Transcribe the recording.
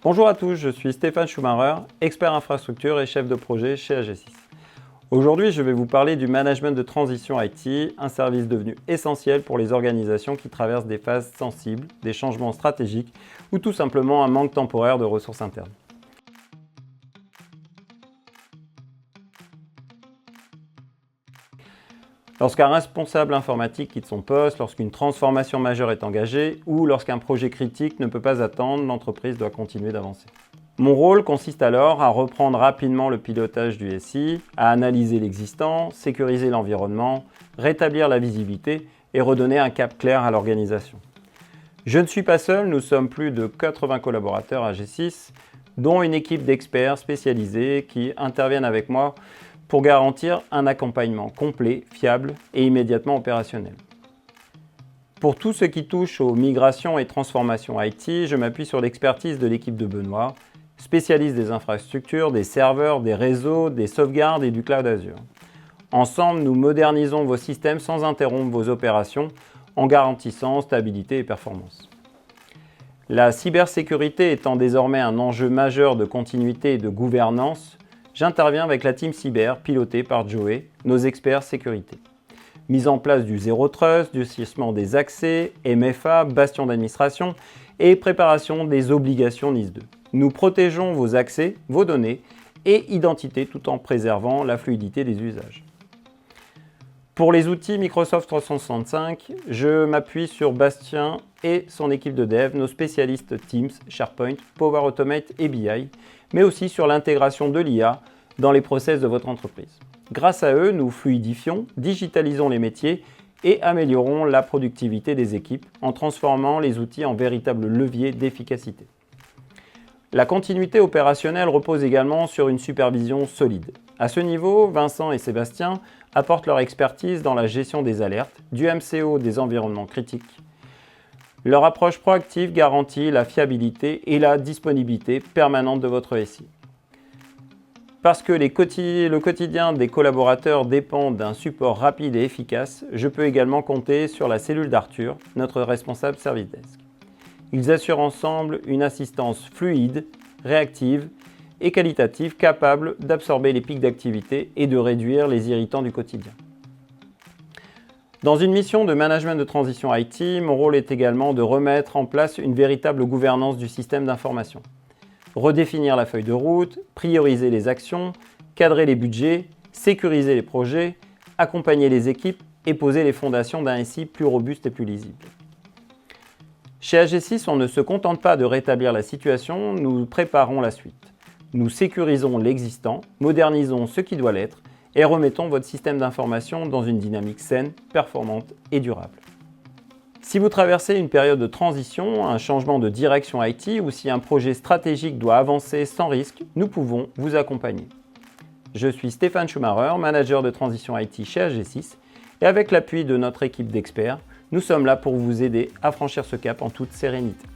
Bonjour à tous, je suis Stéphane Schumacher, expert infrastructure et chef de projet chez AG6. Aujourd'hui, je vais vous parler du management de transition IT, un service devenu essentiel pour les organisations qui traversent des phases sensibles, des changements stratégiques ou tout simplement un manque temporaire de ressources internes. Lorsqu'un responsable informatique quitte son poste, lorsqu'une transformation majeure est engagée ou lorsqu'un projet critique ne peut pas attendre, l'entreprise doit continuer d'avancer. Mon rôle consiste alors à reprendre rapidement le pilotage du SI, à analyser l'existant, sécuriser l'environnement, rétablir la visibilité et redonner un cap clair à l'organisation. Je ne suis pas seul, nous sommes plus de 80 collaborateurs à G6, dont une équipe d'experts spécialisés qui interviennent avec moi pour garantir un accompagnement complet, fiable et immédiatement opérationnel. Pour tout ce qui touche aux migrations et transformations IT, je m'appuie sur l'expertise de l'équipe de Benoît, spécialiste des infrastructures, des serveurs, des réseaux, des sauvegardes et du cloud Azure. Ensemble, nous modernisons vos systèmes sans interrompre vos opérations en garantissant stabilité et performance. La cybersécurité étant désormais un enjeu majeur de continuité et de gouvernance, j'interviens avec la team cyber pilotée par Joey, nos experts sécurité. Mise en place du Zero Trust, durcissement des accès, MFA, bastion d'administration et préparation des obligations NIS2. Nous protégeons vos accès, vos données et identités tout en préservant la fluidité des usages. Pour les outils Microsoft 365, je m'appuie sur Bastien et son équipe de dev, nos spécialistes Teams, SharePoint, Power Automate et BI, mais aussi sur l'intégration de l'IA dans les process de votre entreprise. Grâce à eux, nous fluidifions, digitalisons les métiers et améliorons la productivité des équipes en transformant les outils en véritables leviers d'efficacité. La continuité opérationnelle repose également sur une supervision solide. À ce niveau, Vincent et Sébastien apportent leur expertise dans la gestion des alertes, du MCO des environnements critiques. Leur approche proactive garantit la fiabilité et la disponibilité permanente de votre SI. Parce que le quotidien des collaborateurs dépend d'un support rapide et efficace, je peux également compter sur la cellule d'Arthur, notre responsable Service Desk. Ils assurent ensemble une assistance fluide, réactive et qualitative capable d'absorber les pics d'activité et de réduire les irritants du quotidien. Dans une mission de management de transition IT, mon rôle est également de remettre en place une véritable gouvernance du système d'information. Redéfinir la feuille de route, prioriser les actions, cadrer les budgets, sécuriser les projets, accompagner les équipes et poser les fondations d'un SI plus robuste et plus lisible. Chez AG6, on ne se contente pas de rétablir la situation, nous préparons la suite. Nous sécurisons l'existant, modernisons ce qui doit l'être et remettons votre système d'information dans une dynamique saine, performante et durable. Si vous traversez une période de transition, un changement de direction IT ou si un projet stratégique doit avancer sans risque, nous pouvons vous accompagner. Je suis Stéphane Schumacher, manager de transition IT chez AG6 et avec l'appui de notre équipe d'experts, nous sommes là pour vous aider à franchir ce cap en toute sérénité.